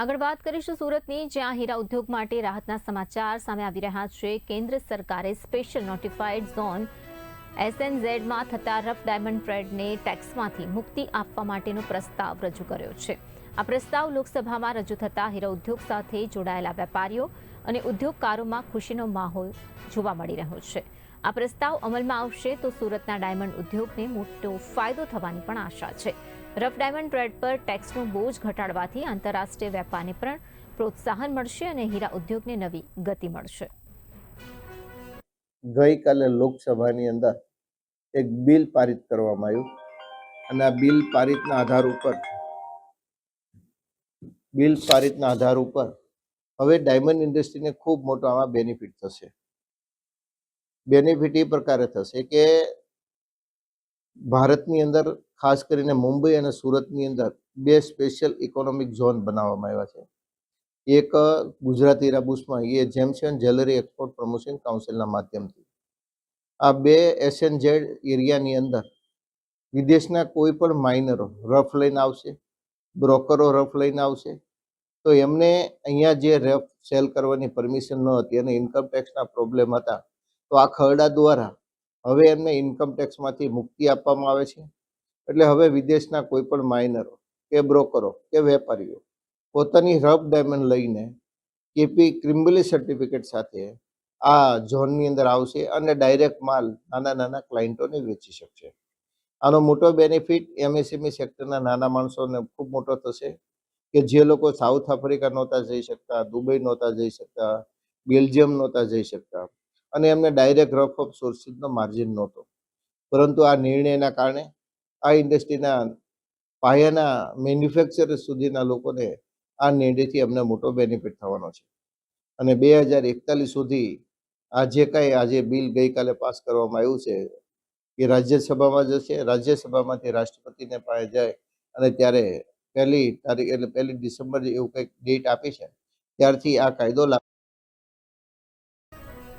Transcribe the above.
આગળ વાત કરીશું સુરતની, જ્યાં હીરા ઉદ્યોગ માટે રાહતના સમાચાર સામે આવી રહ્યા છે। કેન્દ્ર સરકારે સ્પેશિયલ નોટિફાઈડ ઝોન SNZમાં થતા રફ ડાયમંડ ટ્રેડને ટેક્સમાંથી મુક્તિ આપવા માટેનો પ્રસ્તાવ રજૂ કર્યો છે। આ પ્રસ્તાવ લોકસભામાં રજૂ થતા હીરા ઉદ્યોગ સાથે જોડાયેલા વેપારીઓ અને ઉદ્યોગકારોમાં ખુશીનો માહોલ જોવા મળી રહ્યો છે। આ પ્રસ્તાવ અમલમાં આવશે તો સુરતના ડાયમંડ ઉદ્યોગને મોટો ફાયદો થવાની પણ આશા છે। રફ ડાયમંડ ટ્રેડ પર ટેક્સનો બોજ ઘટાડવાથી આંતરરાષ્ટ્રીય વેપારને પણ પ્રોત્સાહન મળશે અને હીરા ઉદ્યોગને નવી ગતિ મળશે। ગઈકાલે લોકસભાની અંદર એક બિલ પારિત કરવામાં આવ્યું અને આ બિલ પારિતના આધાર ઉપર હવે ડાયમંડ ઇન્ડસ્ટ્રીને ખૂબ મોટો આમાં બેનિફિટ થશે। બેનિફિટ એ પ્રકારે થશે કે ભારતની અંદર ખાસ કરીને મુંબઈ અને સુરતની અંદર બે સ્પેશિયલ ઇકોનોમિક ઝોન બનાવવામાં આવ્યા છે। એક ગુજરાત હીરાબુસમાં એ gems and jewellery export promotion કાઉન્સિલના માધ્યમથી આ બે SNZ એરિયાની અંદર વિદેશના કોઈ પણ માઇનરો રફ લઈને આવશે, બ્રોકરો રફ લઈને આવશે, તો એમને અહીંયા જે રફ સેલ કરવાની પરમિશન ન હતી અને ઇન્કમ ટેક્સના પ્રોબ્લેમ હતા, તો આ ખરડા દ્વારા હવે એમને ઇન્કમ ટેક્સમાંથી મુક્તિ આપવામાં આવે છે। એટલે હવે વિદેશના કોઈ પણ માઇનરો કે બ્રોકરો કે વેપારીઓ પોતાની રફ ડાયમંડ લઈને કેપી ક્રિમ્બલી સર્ટિફિકેટ સાથે આ ઝોનની અંદર આવશે અને ડાયરેક્ટ માલ નાના ક્લાયન્ટોને વેચી શકશે। આનો મોટો બેનિફિટ MSME સેક્ટરના નાના માણસોને ખૂબ મોટો થશે કે જે લોકો સાઉથ આફ્રિકા નહોતા જઈ શકતા, દુબઈ નહોતા જઈ શકતા, બેલ્જિયમ નહોતા જઈ શકતા અને એમને ડાયરેક્ટ રફ ઓફ સોર્સિસનો માર્જિન નહોતો, પરંતુ આ નિર્ણયના કારણે આ ઇન્ડસ્ટ્રીના પાયાના મેન્યુફેક્ચરર સુધીના લોકોને આ નિર્ણયથી અમને મોટો બેનિફિટ થવાનો છે અને 2041 સુધી આ જે કાંઈ આજે બિલ ગઈકાલે પાસ કરવામાં આવ્યું છે એ રાજ્યસભામાં જશે। રાજ્યસભામાંથી રાષ્ટ્રપતિને પાસે જાય અને ત્યારે 1 તારીખ એટલે 1 ડિસેમ્બર એવું કંઈક ડેટ આપી છે, ત્યારથી આ કાયદો